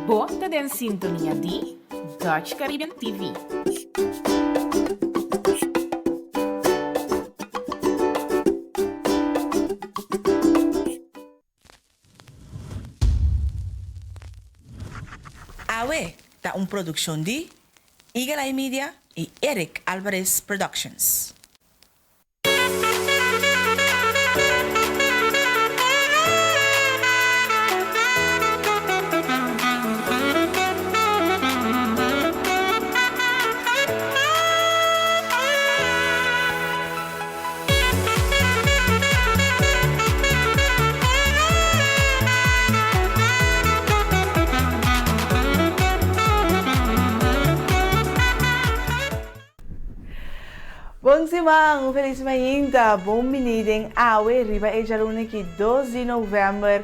Bota den sintonia di Dutch Caribbean TV. Awe, da un production di Eagle Eye Media e Eric Alvarez Productions. Bom simang, feliz mainda, bom meniding awe, riba e jalune ki 12 de novembro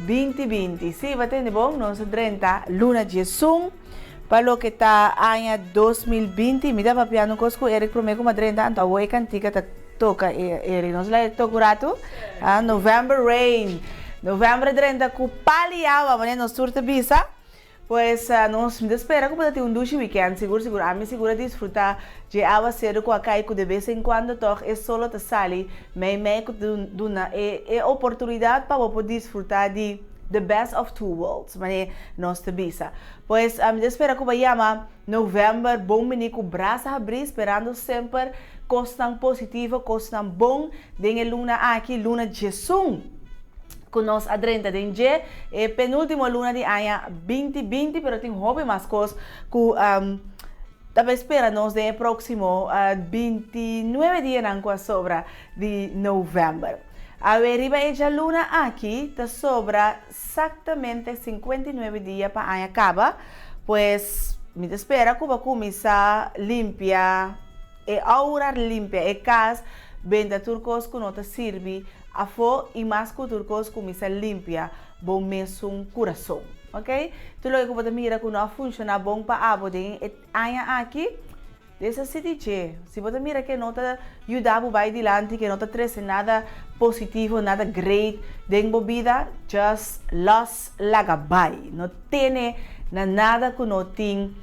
2020. Si, batende bom, non sa 30, luna jesung, palo que ta anya 2020, mi da papiano cosco, Eric Promeco madrenda, anto awe cantica ta toca, Eric, non sa tocurato, November rain, Novembro 30, ku paliawa, mané nos surta bisa. Pues nos espera como ter duche weekend, seguro, a mim segura desfrutar de água cedo com a caico de vez em quando, toch é solo te sali, mas meio duna é oportunidade para poder desfrutar de the best of two worlds, mas nós te bisa. Pues me espera como chama novembro, bom menino, braço abrir, esperando sempre costan positivo, costan bom, den luna aqui, luna jesum. Conosco a 30 de dia, é penúltimo luna de ano 2020, pero tem hobby mais coisas que talvez espera nos de próximo 29 dias não com a sobra de novembro. A veriba a luna aqui tá sobra exatamente 59 dias para ano acaba, pues me espera que vai começar limpia e aura limpia e casa venda turcos que não te serve a fo e mais que turcos começa limpia bom mesmo coração, ok? Tu logo que você mira que não funciona bom para a bodem anya aqui dessa cidade. Se você mira que não está ajudando vai adiante, que não está trazendo nada positivo, nada great dentro da vida, just lost lagabai. Não tem nada que não tem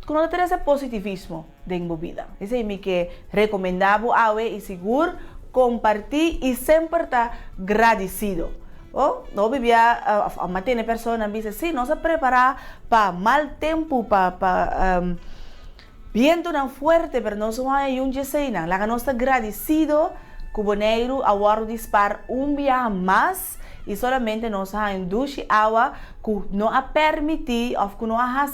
que não tem esse positivismo dentro da vida. Esse é o que recomendamos e seguro compartir e sempre estar agradecido. Não vivia a matéria pessoa diz assim, não se preparar para mal tempo, para viento não forte, mas não somos um jeseina. Lá nós está agradecido que o boneiro agora dispara dia mais e solamente nós induz água que não a permitir ou que não a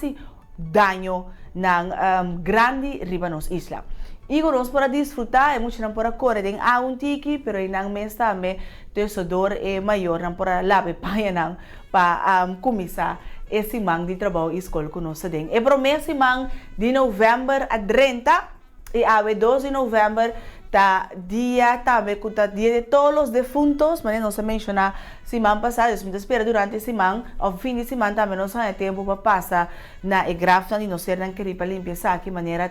dano na grande riba nos isla. E nós para desfrutar, muitos não para correr em água tiki, pero não mês também tesourador é maior não para lavar paia não para começar esse mang de trabalho escola que nós temos. E promessa mang de novembro a 30 e a 12 de novembro tá dia também que tá dia de todos os defuntos, mas não se menciona semana passada, me espera durante a semana, ao fim de semana também nós temos tempo para passar na igreja e nós ser não querer para limpar aqui maneira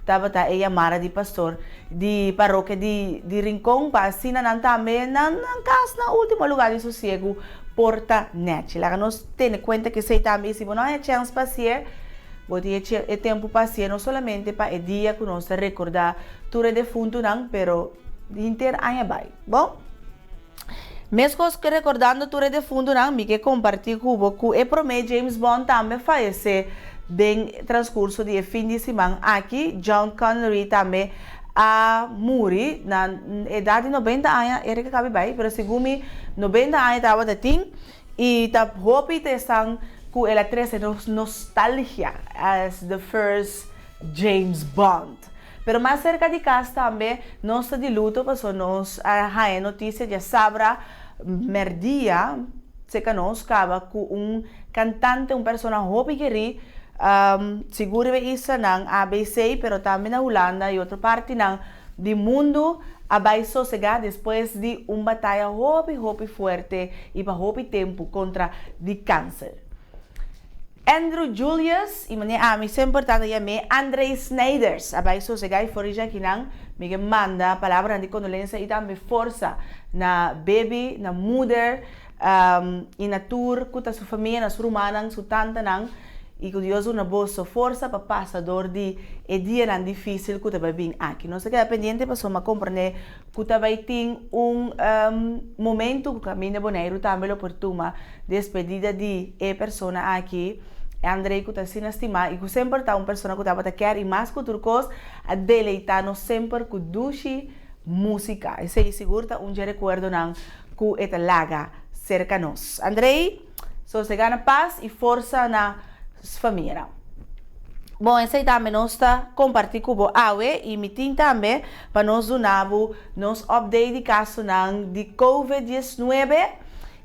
tava a mara de pastor de paróquia de Rincón para assim não também na casa na último lugar de sossego Porta Net. Lá nós temos conta que sei também se não é chance passear, vou ter tempo passear não somente para o dia que nós recordar tudo defunto não, pero inteiro ano vai. Bom, mesmo que recordando tudo defunto não, me que compartilhar com o e promete James Bond também falecer bem transcurso de fim de semana aqui. John Connery também a morrer na idade de 90 anos, ele que cabe bem, mas segundo 90 anos estava da tim e tá hope te sang com ela traz nostalgia as the first James Bond. Pero mais cerca de casa também nós está de luto, porque nós a notícia já sabra merdia se que nós acaba com cantante, persona hobby que seguro é isso ng ABC, pero também na Holanda e outra parte ng do mundo vai sossegar depois de batalha hobby forte e para hobby tempo contra de câncer. Andrew Julius, e mami sempre também Andrei Snyders, vai sossegar e fora já que não me manda palavras de condolência e também força na baby, na mother, in natura, kuta su família, na su rumanang, su tanta nang, e que Deus una boa força para passador de dia não difícil que vai vir aqui. Não se queda pendente para só compreender que vai ter momento que caminha boneiro também oportuna despedida de pessoa aqui. Andrei que está sem estimar e que sempre está uma pessoa que está quer e mais que outra coisa a deleitar-nos sempre com duche música. Esse é seguro um dia recuerdo não que é laga cerca nós. Andrei, só se ganha paz e força na família. Bom, esse também nós está compartilhando com o AUE e meeting também para nós donar nos update de caso de COVID-19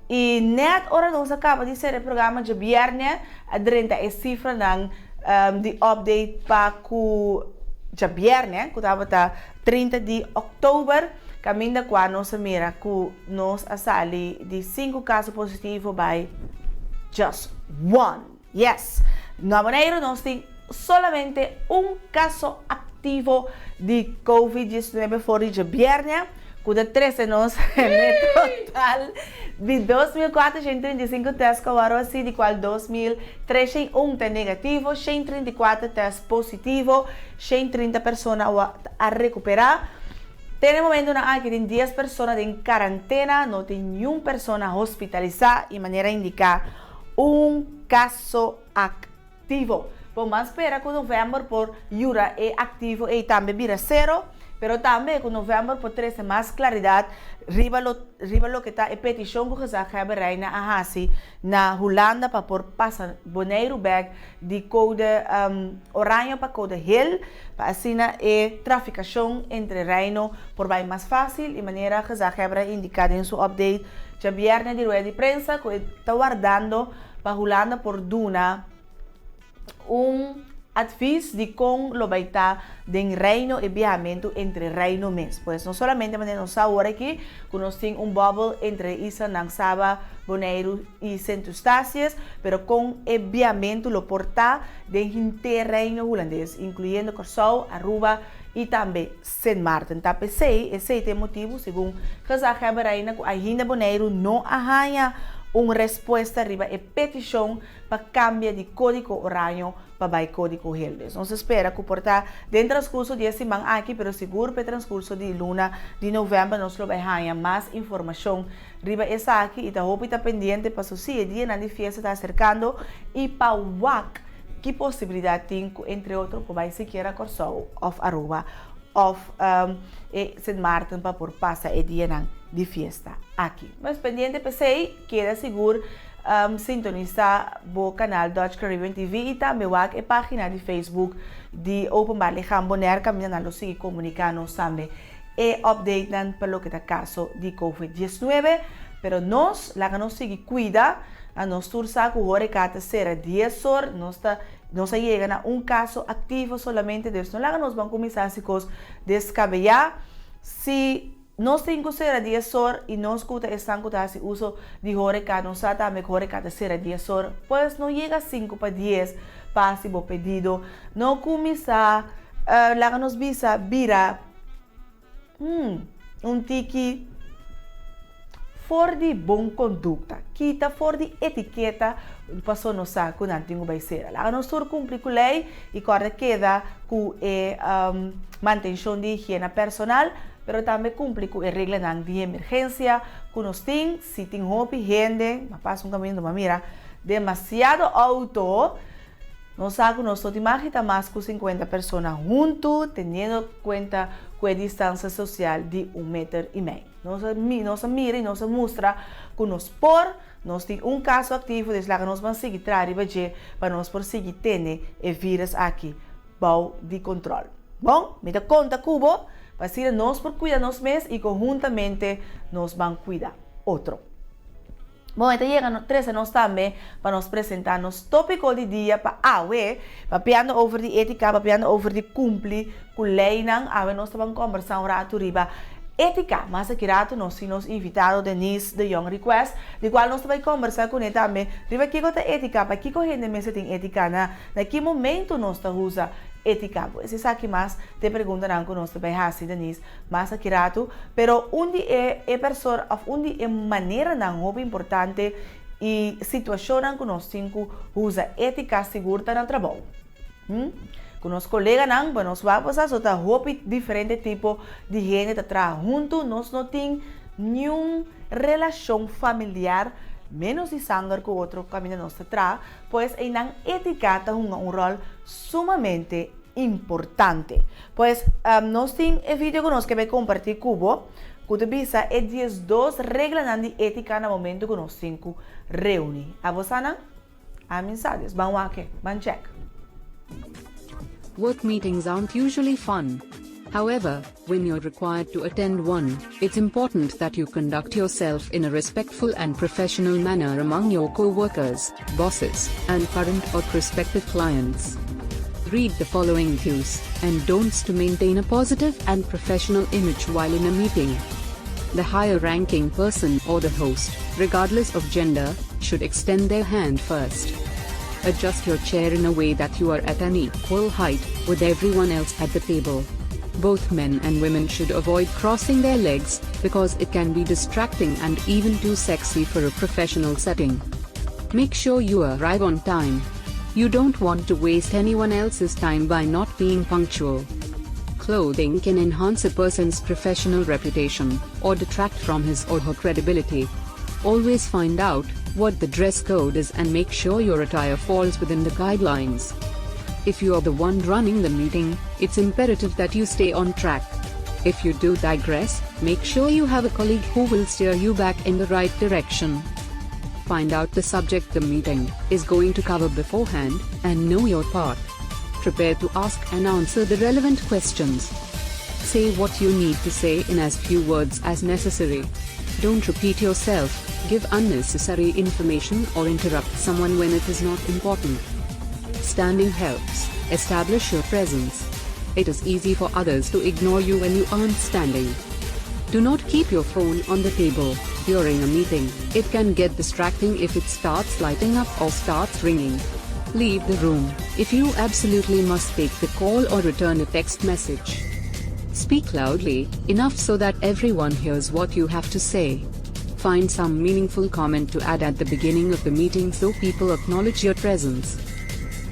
e net hora nós acaba de ser o programa de viernes a 30 é cifra de update para o de viernes que estava 30 de outubro caminho com nós mira que nós sali de 5 casos positivos by just one. Yes, na maneira nós temos solamente um caso ativo de COVID-19 fora de viernes, com 13 nós no total de 2.435 testes que foram assim, de qual 2.301 é negativo, 134 testes positivos, 130 pessoas a recuperar. Tem momento na que tem 10 pessoas em quarentena, não tem nenhuma pessoa hospitalizada e maneira indicar caso ativo. Vamos esperar que novembro por Yura é ativo e também vira zero, pero também que novembro por 13 mais claridade, riba lo que está a petição que já have reina a hasi na Holanda para por passar boneiro bag de code orange para code gel, para assim é traficação entre reino por vai mais fácil e maneira que já have indicado em seu update já viernes de rueda de prensa que está guardando para Holanda por duna aviso de como lo vai estar de reino e viajamento entre reino mês. Pois não somente nós agora aqui, que nós temos bubble entre Isa, Nangsaba, Bonaire e Sint Eustatius, pero com o viajamento lo portar de inteiro reino holandês, incluindo Curaçao, Aruba e também Sint Maarten. Tá pensei, esse é o motivo, segundo que já have reina, que ainda Bonaire não arranha uma resposta arriba e petição para cambiar de código orange para código verde. Nós espera que portar dentro do transcurso de esse mês aqui, pero seguro para o transcurso de luna de novembro nós vamos ganhar mais informação arriba essa aqui e tá hope está pendente para o dia na festa está acercando e para o WAC que possibilidade tem entre outros que vai sequer a Curaçao of Aruba of Sint Maarten para por passar o dia de festa aqui. Mas pendente pensei, queda seguro sintonizar o canal Dutch Caribbean TV e também a página de Facebook de Open Bar Leján Bonaire, caminhando a seguir comunicando também e update para o que está caso de COVID-19, pero nós, lá que nós seguir cuida, a nós tursa que o recata será 10 horas, nós chega a caso ativo solamente, Deus não lá que nós vamos começar a descabellar se nós temos que ser 10 horas e nós estamos com o uso de horeca, nós também com horeca ser 10 horas, pois não chega a 5 para 10, passe o pedido, não começar, lá que nós vira tiki fora de boa conduta, quita fora de etiqueta, passou no saco, não tem vai ser. Lá nós cumprir com a lei e corda queda com a manutenção de higiene personal, pero também cumpre com a regra de emergência, que nós temos, se tem roupa e gente, passa caminho de uma mira, demasiado auto, nós sabemos que nós temos mais que 50 pessoas juntos, tendo conta com a distância social de 1,5 metro. Nós mira e nós mostra que nós temos caso ativo, desde lá que nós vamos seguir para nós conseguir ter o vírus aqui, bom de controle. Bom, me dá conta, Cubo, para ser nós por cuidar nós mesmos e conjuntamente nós vamos cuidar outro. Bom, então chega 13 nós também para nos apresentar nos tópico de dia para AUE, papiando over de ética, papiando over de cumprir com lei não, AUE nós estamos conversando um rato riba ética, mas aqui rato nós temos invitado Denise de Young Request, de qual nós vamos conversar com ele também, riba que é ética, para que a gente mesmo tem ética na que momento nós usa ética. Pues es aquí más te preguntan con nosotros by hasi Denise más aquí rato, pero un día persona of un día manera nan hoop importante e situação que nós cinco usa ética segura no trabalho. Com os colegas não, nós vamos a outra roupa diferente tipo de gente que trabalha junto, nós não tem nenhuma relação familiar menos de sangue com o outro caminho nós trabalha, pois em a ética tem um rol sumamente importante. Pois nós temos um vídeo que nós queremos compartilhar com Kuda bisa é 12 regras de ética no momento que nós cinco reúne. A você não? A mensagens. Vamos aqui. Vamos check. Work meetings aren't usually fun. However, when you're required to attend one, it's important that you conduct yourself in a respectful and professional manner among your co-workers, bosses, and current or prospective clients. Read the following cues and don'ts to maintain a positive and professional image while in a meeting. The higher-ranking person or the host, regardless of gender, should extend their hand first. Adjust your chair in a way that you are at an equal height with everyone else at the table. Both men and women should avoid crossing their legs because it can be distracting and even too sexy for a professional setting. Make sure you arrive on time. You don't want to waste anyone else's time by not being punctual. Clothing can enhance a person's professional reputation or detract from his or her credibility. Always find out what the dress code is and make sure your attire falls within the guidelines. If you are the one running the meeting, it's imperative that you stay on track. If you do digress, make sure you have a colleague who will steer you back in the right direction. Find out the subject the meeting is going to cover beforehand, and know your part. Prepare to ask and answer the relevant questions. Say what you need to say in as few words as necessary. Don't repeat yourself, give unnecessary information or interrupt someone when it is not important. Standing helps establish your presence. It is easy for others to ignore you when you aren't standing. Do not keep your phone on the table during a meeting. It can get distracting if it starts lighting up or starts ringing. Leave the room if you absolutely must take the call or return a text message. Speak loudly, enough so that everyone hears what you have to say. Find some meaningful comment to add at the beginning of the meeting so people acknowledge your presence.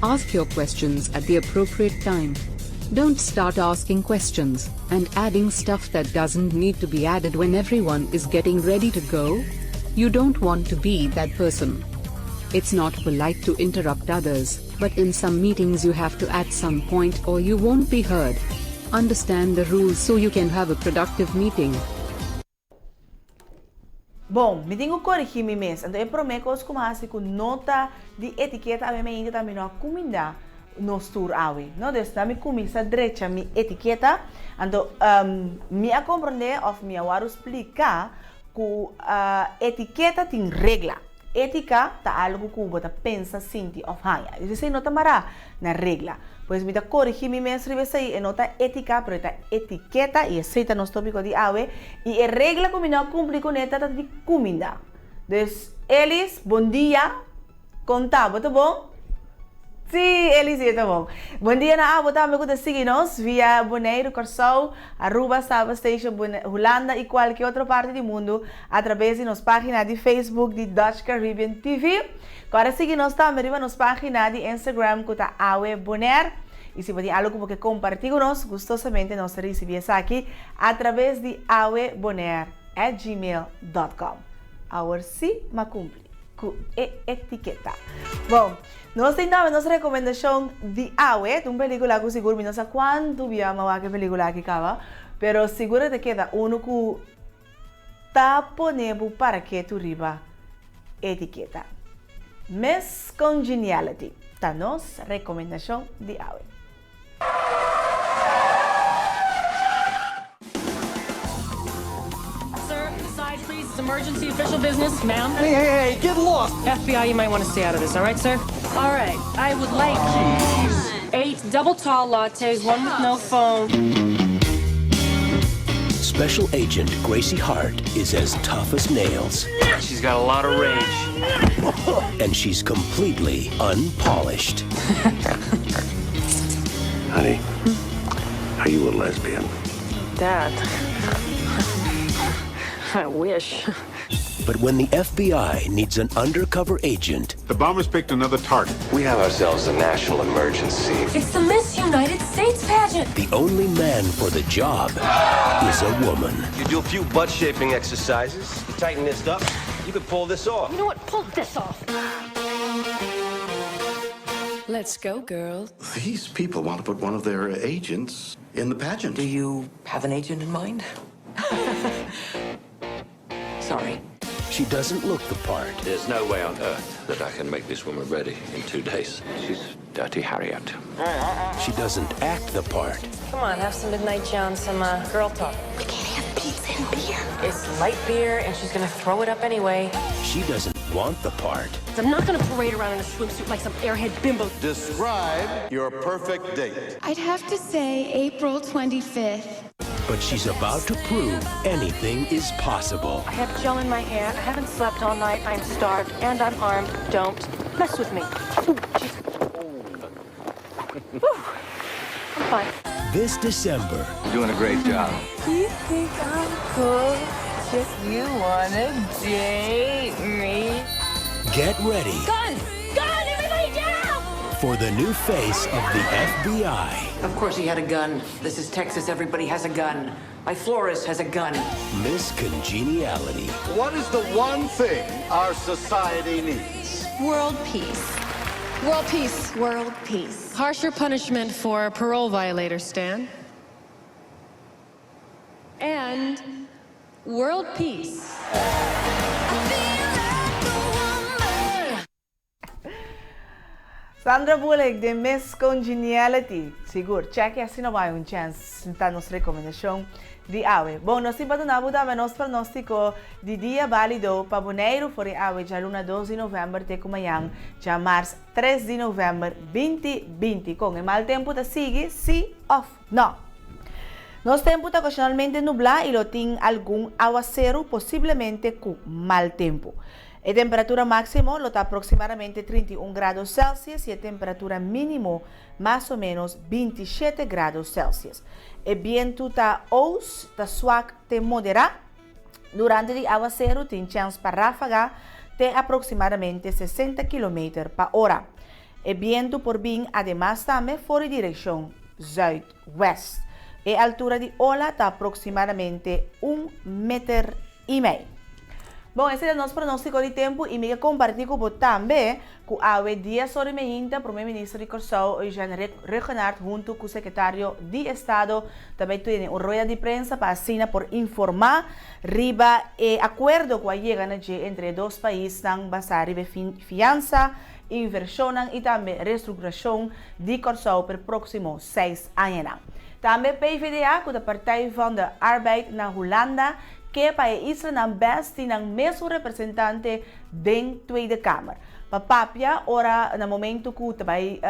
Ask your questions at the appropriate time. Don't start asking questions and adding stuff that doesn't need to be added when everyone is getting ready to go. You don't want to be that person. It's not polite to interrupt others, but in some meetings you have to at some point or you won't be heard. Understand the rules so you can have a productive meeting. Bom, me tenho que corrigir me mesmo. Então, eu prometo que como assim com nota de etiqueta a mim ainda também não comida no tour awe. Não, dus na mi comisa direita mi etiqueta. Então, me a compreender of me a waru explicar que etiqueta tem regra. Ética tá algo que você pensa, sente ou haya. Isso não tá mará na regra. Pois me dá corrigir me mesmo e aí não tá ética, pero tá etiqueta e aceita nos tópico de ave e a regra que me não cumpre com esta tá de comida. Dus Elis, bom dia. Conta, tá bom? Sim, Elis, tá bom. Bom dia na abo também que seguir-nos via Bonaire, Corsou, Aruba, Saba Station, Holanda e qualquer outra parte do mundo através de nossa página de Facebook de Dutch Caribbean TV. Agora seguir-nos também na nossa página de Instagram que tá Awe Bonaire. E se você tem algo que compartilhar conosco, gostosamente nós recebemos aqui através de awebonaire@gmail.com. Agora sim, me cumpre com etiqueta. Bom, nós temos também nossa recomendação de Awe, de uma película que seguro não sei quanto viamos a película aqui acaba, pero seguro te queda uno que tá ponendo para que tu riba etiqueta. Miss Congeniality, tá nossa recomendação de Awe. Please, it's emergency official business, ma'am. Hey, get lost! FBI, you might want to stay out of this, all right, sir? All right, I would like 8 double tall lattes, one with no foam. Special Agent Gracie Hart is as tough as nails. She's got a lot of rage. And she's completely unpolished. Honey, are you a lesbian? Dad. I wish. But when the FBI needs an undercover agent, The bombers picked another target. We have ourselves a national emergency. It's the Miss United States pageant. the only man for the job is a woman. You do a few butt-shaping exercises, you tighten this up, you can pull this off. You know what? Pull this off. Let's go, girl. These people want to put one of their agents in the pageant. Do you have an agent in mind? Sorry. She doesn't look the part. There's no way on earth that I can make this woman ready in 2 days. She's Dirty Harriet. She doesn't act the part. Come on, have some midnight John, some girl talk. We can't have pizza and beer. It's light beer, and she's gonna throw it up anyway. She doesn't want the part. I'm not gonna parade around in a swimsuit like some airhead bimbo. Describe your perfect date. I'd have to say April 25th. But she's about to prove anything is possible. I have gel in my hair. I haven't slept all night. I'm starved, and I'm armed. Don't mess with me. Ooh, jeez. Whew. I'm fine. This December, You're doing a great job. You think I'm cool? Just you wanna date me? get ready Gun! Gun! Everybody down! for the new face of the FBI. Of course he had a gun. This is Texas. Everybody has a gun. My florist has a gun. Miss Congeniality. What is the one thing our society needs? World peace. World peace. World peace. Harsher punishment for parole violators, Stan. And world peace. Sandra Bullock de Miss Congeniality. Sigur, check e assim não vai um chance de nossa recomendação de awe. Bom, nós temos para nosso pronóstico de dia válido para Bonaire, for awe, já luna 12 de novembro, até amanhã, já março 3 de novembro, 2020. Com o mal tempo da sigue, sim, off, não. Nosso tempo está ocasionalmente nublado e tem algum aguacero, possivelmente com mal tempo. A temperatura máxima está aproximadamente 31 graus Celsius e a temperatura mínima mais ou menos 27 graus Celsius. O vento está suave até moderado. Durante o aguacero tem chance para ráfaga de aproximadamente 60 km por hora. O vento por vir además também fora direção zuid-west. A altura de ola está aproximadamente 1,5 metro. Bom, esse é o nosso pronóstico de tempo e me compartilho com você também com a dia sobre meinta, primeiro-ministro de Corsão, Jean-Eric Regenard, junto com o secretário de Estado, também tem uma roda de prensa para assinar por informar riba e acordo que chega entre dois países não basar riba fiança, inversão e também reestruturação de Corsão para os próximos 6 anos. Também PVDA, com a Partij van de Arbeid na Holanda, que para Israel não beste não mesmo representante da Tweede Kamer. Para Papia, ora no momento que também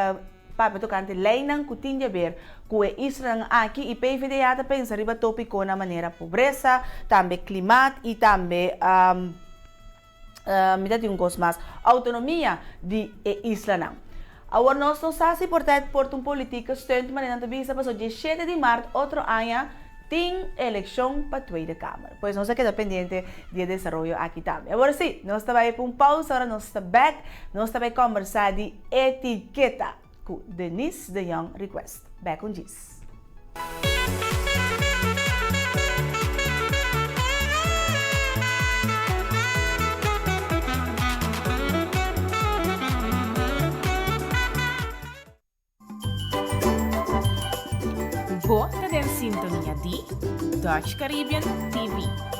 Papia tocante lei não que tinha a ver com Israel aqui e PVDA está pensando riba tópico na maneira pobreza, também clima e também me dá um gosto mais autonomia de Israel. Agora nós não sabemos por uma política estudante maneira de vista para o 17 de março outro ano tem eleição para a Tweede Kamer. Pois nós queda pendente de desenvolvimento aqui também. Agora sim, nós estamos aí para um pausa, agora nós estamos back, nós estamos aí conversar de etiqueta com Denise de Young Request. Back on this. Você tem sintonia de Dutch Caribbean TV.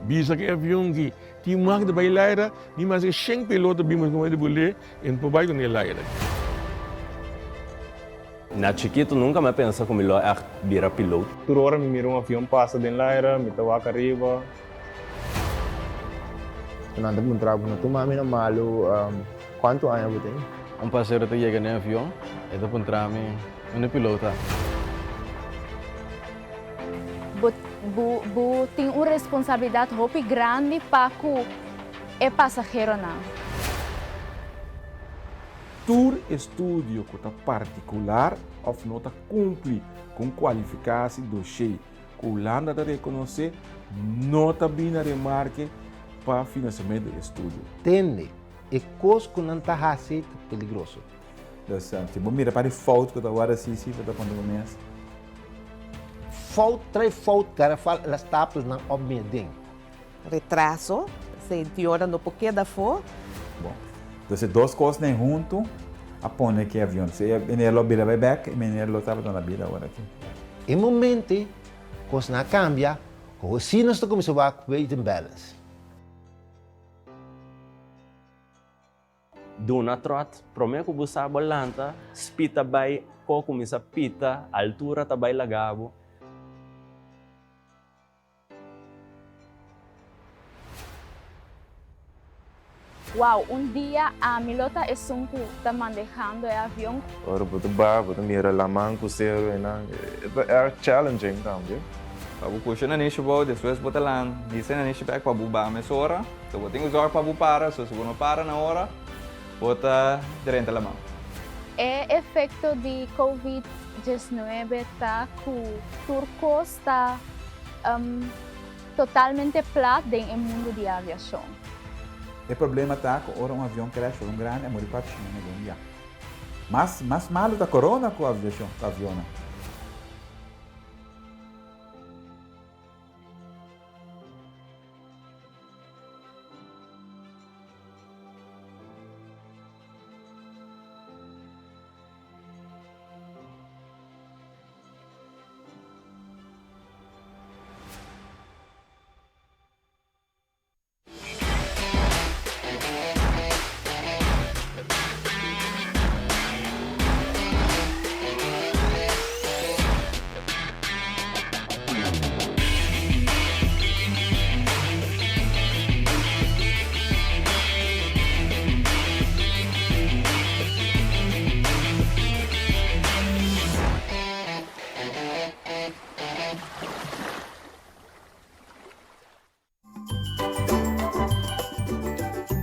Bisa que avião que tinha mais de bailar, nem mais 100 pilotos bimos como de bolé, em pobai com ele laira. Na chiquito nunca me pensa como ele é virar piloto. Toda hora me mira avião passa dentro laira, me tawa arriba. Nós temos um trabalho na turma, mas malo. Quanto anos você tem? Passageiro que chega no avião, é da pontrame, um piloto. Tem uma responsabilidade muito grande para o passageiro não. Tour estúdio que está particular ou não está cumpre com qualificação do cheio. Que o Holanda está reconhecer, não está bem na remarque para financiamento do estúdio. Tende, é coisa que não está aceito peligroso. Tipo, mira para falta que está agora sim, para quando começa. Falta, cara, fala as tapas não obedecem. Retraso, se piora no porquê da for. Bom, então duas coisas nem junto, apone que avião. Se ele lobby vai back, e ele estava na vida agora aqui. Em momento, coisa não cambia, o sino está começando a weight and balance. Dona trot, promete que você bolanta, spita vai, começa pita, altura tá vai lagabo. Wow, dia a milota é está manejando o avião. Ora, você mira lá manco zero, é challenging também. Pabu puxa na nicho bo, depois bota lá, disse na nicho back pabu ba mes hora, so bota tem usar pabu para, so se não para na hora, bota direito lá mão. É efeito de COVID-19 tá que o turco está totalmente plano no mundo de aviação. O problema está que ora um avião crash, um grande, é morrer para a China, mas malo da corona com a aviação, com a avião.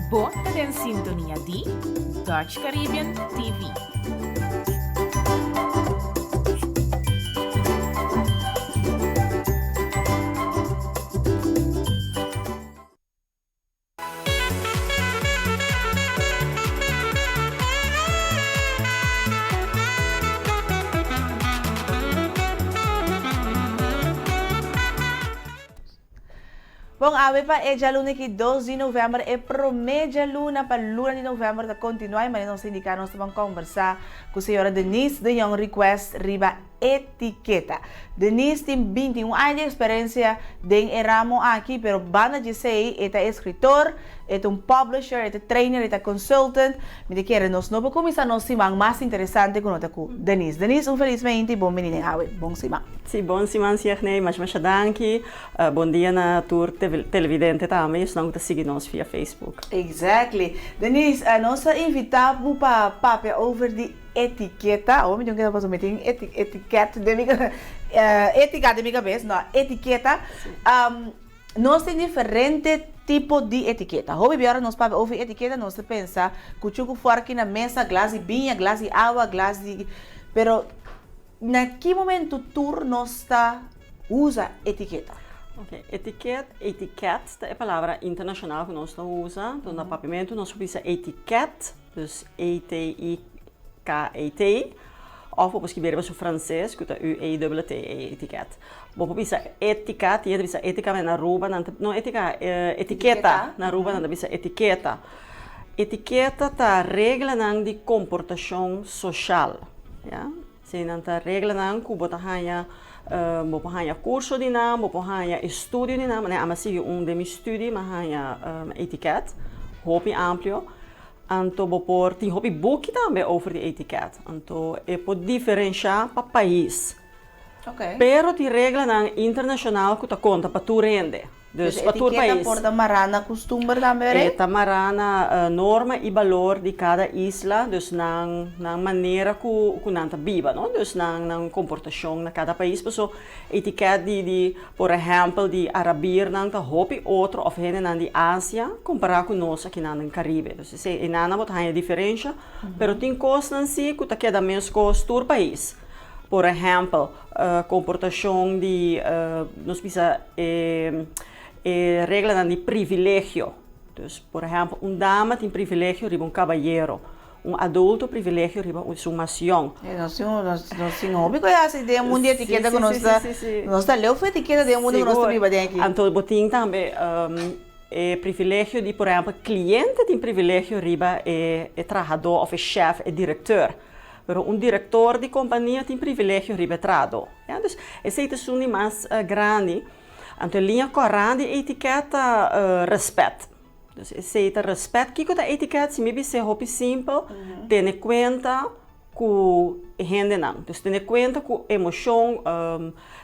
Bota em sintonia de Dutch Caribbean TV. Bom, ave pa é dia luna que 12 de novembro é promédia luna para luna de novembro tá continuar, mas nós indicar nós vamos conversar com a senhora Denise de Young Request riba etiqueta. Denise tem 21 anos de experiência em ramo aqui, pero banda de sei, é escritor, é publisher, é trainer, é consultant. Me quer nós não começar nós simang mais interessante com nota com Denise. Denise, felizmente bom menino ave, bom simang. Sim, bom simang sierne, mas danke. Bom dia na tour televidente também, senão que seguir nós via Facebook. Exactly. Denise, nós invitamos para papo over de etiqueta, ou melhor que nós vamos meter etiqueta de minha etiqueta de minha cabeça, não, etiqueta. Nós temos diferentes tipos de etiqueta. Hobby agora nós para ouvir etiqueta, nós pensa que o chuco fora aqui na mesa, glass de vinho, glass de água, glass de... Pero, naquele momento, tu nós usa etiqueta? Ok, etiquette é a palavra internacional que nós usamos. Então, no papamento, nós usamos etiquette, dus E-T-I-K-E-T. Of op escrever o francês, que é U-E-T-T, etiquette. Bom, bisa etiquette, e bisa etica na ruba, não etica, etiqueta na ruba, não bisa etiqueta. Etiqueta tá regra de comportação social, ja? Se nanta regla nang ku bota hanya hanya curso di naam, hanya estudio di naam, né? Amasi de mi studi, mas hanya etiket, hopi amplio. Anto bopor tem hopi book também over de etiket. Anto pode diferenciar para país. Okay. Pero ti regla nang internacional ku ta conta para tu rende. Dus para tu país. Porta marana costume também. Eta marana norma e valor de cada isla, dus nang maneira ku nanta biba, no? Dus nang comportação na cada país. So etiket di por exemplo de Arabier nang ta hopi outro of hene nang di Ásia comparar com nós aqui nang Caribe. Dus se enana bot hanya diferença, pero tem coisas nan si ku ta queda menos coisas tur país. Por exemplo, comportação de nós precisa regla de privilégio. Dus, por exemplo, dama tem privilégio riba caballero. Adulto privilégio riba mação. Nós temos hobby com essa ideia mundial etiqueta que nós está leu foi etiqueta de mundo que nós estamos vivendo aqui. Então, botin também privilégio de, por exemplo, cliente tem privilégio riba trabalhador ou chefe, diretor. Pero diretor de companhia tem privilégio riba trado. Ja, dus esse é o mais grande. Então, linha corrente de etiqueta respeito. Dus, esse respeito, que a etiqueta, se me dizer hopi simples, tem conta com gente não. Dus, tem conta com emoção,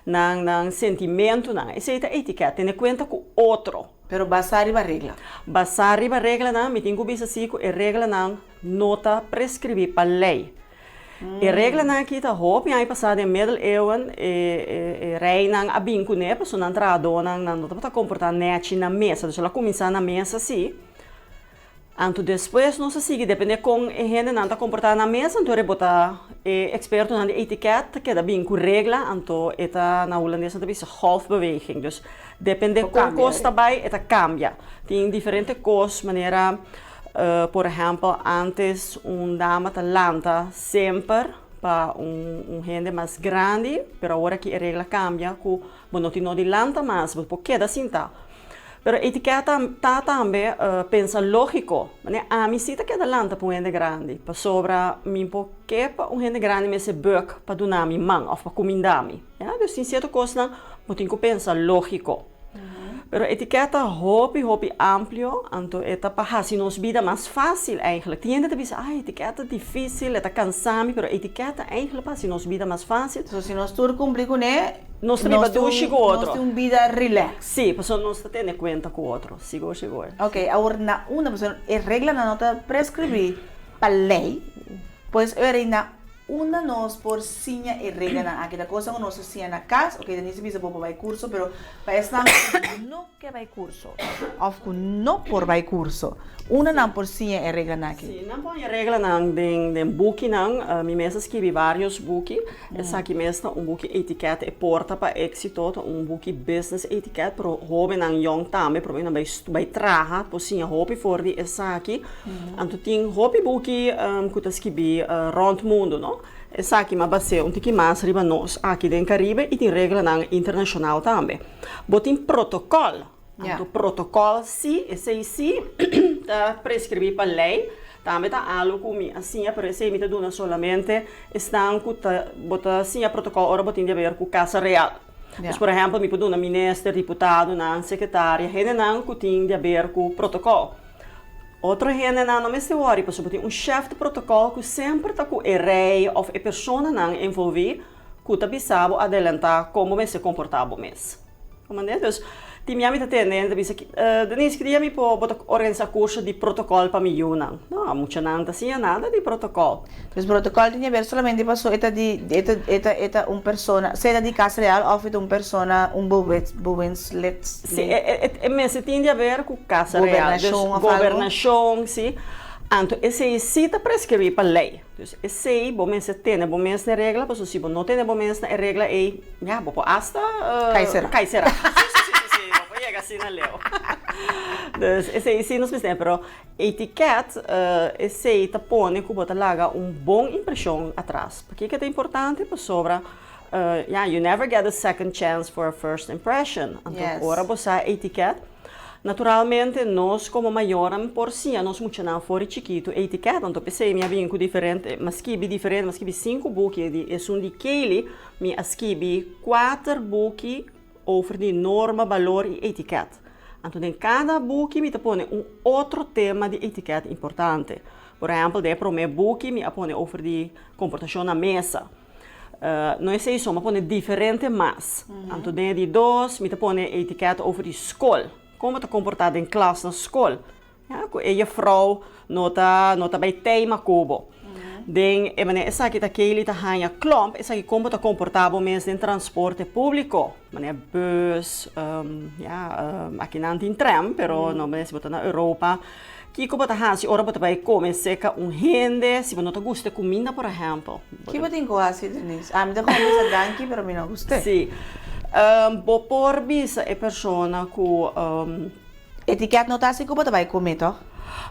não sentimento não. Esse é a etiqueta, tem conta com outro. Pero basar riba regla. Basar riba regla não, me tenho que dizer assim, que regla não nota prescrever para lei. E regla na kita hopi ai passada em middeleeuwen rei nang abin kune paso nan trado nang não tá comportar net na mesa, dus ela começar na mesa assim. Anto depois não se sigue depende com gente não tá comportar na mesa, então rebota experto na etiqueta que da bem com regla, anto eta na holandesa da bisa golfbeweging, dus depende com costa by eta cambia. Tem diferente cos maneira. Por exemplo, antes dama talanta sempre para gente mais grande, pero agora que a regra cambia, que não tem de lanta mais, porque da cinta. Pero a etiqueta tá também pensa lógico, né? A mim cita que da lanta para gente grande, para sobra mim porque para gente grande me se buk para donar mi man ou para comindami, ja? Dus em certa coisa não tem que pensar lógico. Pero etiqueta hopi amplio, então eta para se nos vida mais fácil eigenlijk. Tem gente que diz, etiqueta difícil, eta cansame, pero etiqueta eigenlijk para se nos vida mais fácil. So se nós tudo cumprir com ele, nós temos dois chegou outro. Nós temos vida relax. Sim, pessoal nós temos conta com outro. Chegou. Ok, agora na uma pessoa é regra na nota prescrever para lei, pois era na una nós por sinha e regra na aquela coisa que nós sinha na casa, ok, nem se precisa por vai curso, pero para esta não que vai curso, ou não por vai curso, una não por sinha e regra na aqui. Sim, não põe regra na den book não, me mesmo escrevi vários book, essa aqui mesmo book etiqueta e porta para éxito, book business etiqueta para jovem não young também, para mim vai traha, por sinha hobby for die essa aqui, então tem hobby book que tá escrevi rond mundo, não? Essa aqui é base tiki mais riba nós aqui dentro Caribe e tem regra internacional também. Botem protocolo. Então protocolo sim, esse tá prescrever para lei. Também tá algo como assim, para esse me dona solamente estão com bota assim a protocolo ora botem de ver com Casa Real. Mas por exemplo, me pode ministro, deputado, na secretária, gente não que tem de ver com protocolo. Outro gente não me se worry, porque tem chefe de protocolo que sempre está com o rei ou a pessoa não envolvida que está bisabo adelantar como me se comportava mesmo. Então, tem minha amiga tendente, Denise, queria me organizar curso de protocolo para mim, não. Não, muita não tinha nada de protocolo. Mas protocolo tinha ver somente para eta persona, seja de Casa Real ou uma persona, bovenslet. Sim, mas tem a ver com Casa Real, governação, sim. Então, esse cita prescrever para lei. Então, esse bom mês tem na regra, mas se não tem bom mês na regra é, já, bom, hasta Caicera. Assim na leu. Dus esse não se tem, pero etiqueta esse tá põe que bota larga bom impressão atrás. Porque que é importante para sobra you never get a second chance for a first impression. Então, ora você etiqueta Naturalmente, nós como maioram por si, nós muito não fora chiquito, etiqueta, então pensei, minha vinco diferente, mas que diferente, mas que 5 buki, é um de Kelly, minha esquibi 4 buki over de norma, valor e etiqueta. Então, em cada buki, me põe outro tema de etiqueta importante. Por exemplo, para o meu buki, me põe over de comportação na mesa. Nós sei só, me põe diferente mas. Então, de 2, me põe etiqueta over de escola. Como te comportar em classe na escola. Ja, e je vrouw nota bij tema kobo. Den essa aqui tá aquele tá hanha klomp, essa aqui como te comportar mesmo em transporte público. Mané bus, aqui não tem tram, pero não mas se na Europa. Que como tá hanha, se ora bota vai comer seca gente, se não te gusta comida, por exemplo. Que botin ko assim, Denise? Me dá comida danke, pero me não gusta. Sim. Bo por bisa é persona com etiqueta não tá assim como vai comer, tá?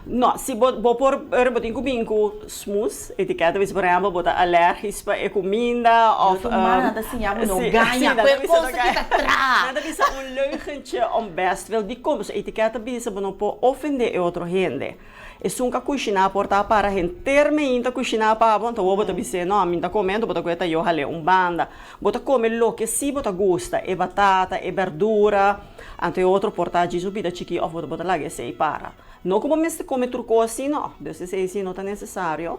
Não, se bo por botin com binco smooth, etiqueta bisa por exemplo, bota alérgico para comida of nada assim, não ganha, coisa que tá atrás. Nada bisa leugentje om best wel die komt, etiqueta bisa não pode ofender outro gente. E sunca cucina porta para gente termina cucina para bom então bota bise não a minha comendo bota coeta eu hale banda bota come lo que si bota gusta e batata e verdura ante outro portagem subida chiqui of bota lá que sei para não como me come turco assim não desse sei se não tá necessário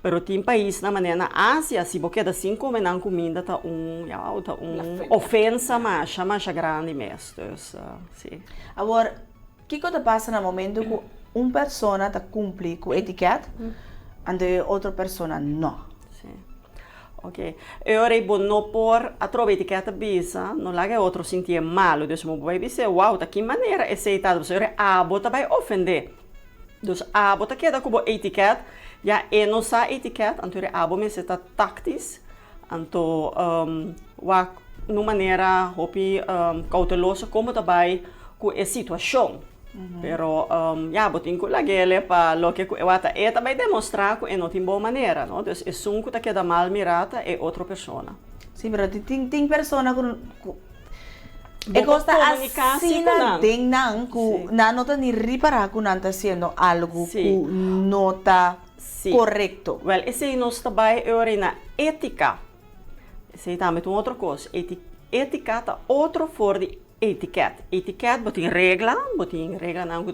pero tem país na maneira na Ásia se boque da 5 menan comida tá ofensa mais grande mesmo sim agora que coisa passa no momento que uma pessoa está cumpre com a etiqueta e outra pessoa não. Sim. Ok. Ora, bom, não por a trova etiqueta bisa, não lá que outro sentir mal, então se vai dizer, uau, da que maneira é aceitado, você bota vai ofender. Então bota que da como etiqueta, já é nossa etiqueta, então abo me está táctis, então numa maneira hopi cautelosa como vai com a situação. Pero botin ko lagele pa lo que wata também demonstrar que não tem boa maneira, não? Então, é sunco tá que da mal mirata é outra pessoa. Sim, pero tem pessoa com é gosta assim tem não que não tá nem reparar que não tá sendo algo que não tá correto. Well, esse nós também é na ética. Esse também é outra coisa. Ética tá outro for de etiqueta. Etiqueta botin regla não que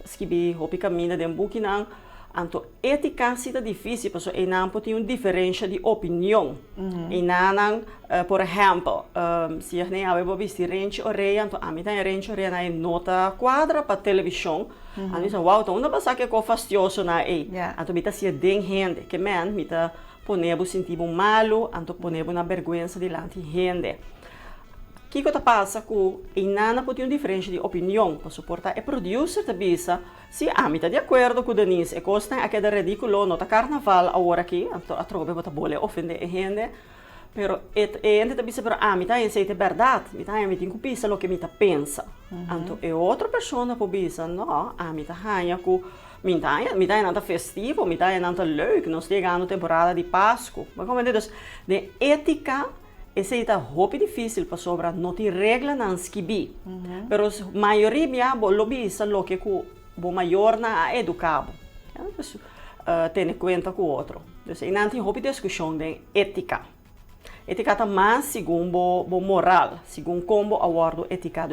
escrevi hopi caminho de book não. Então ética se tá difícil porque é não pode uma diferença de opinião. E não, por exemplo, se a gente vai vestir range oreia, então a mim tem range oreia na nota quadra para televisão. Então diz, uau, então não passa que é fastidioso na aí. Então me tá se den gente que me tá ponendo sentir malo, então ponendo na vergonha delante de gente. O que passa com a nana pode ter uma diferença de opinião para suportar o producer da bisa se a mim está de acordo com o Denise e costa aquele ridículo nota carnaval agora aqui a troca bota bole ofender a gente pero gente da bisa pero a mim está em ser verdade mim está em tem que pensar o que mim está pensa então é outra pessoa por bisa não a mim está ganha com mim está em nada festivo mim está em nada leuk nós chegando temporada de Páscoa mas como é de ética esse é muito difícil para sobrar, não tem regra não esquibi. Mas a maioria lo bisa lo que o maior na educado. Tem em conta com o outro. Então, não tem muito discussão de ética. Ética está mais segundo o moral, segundo como abordo ética.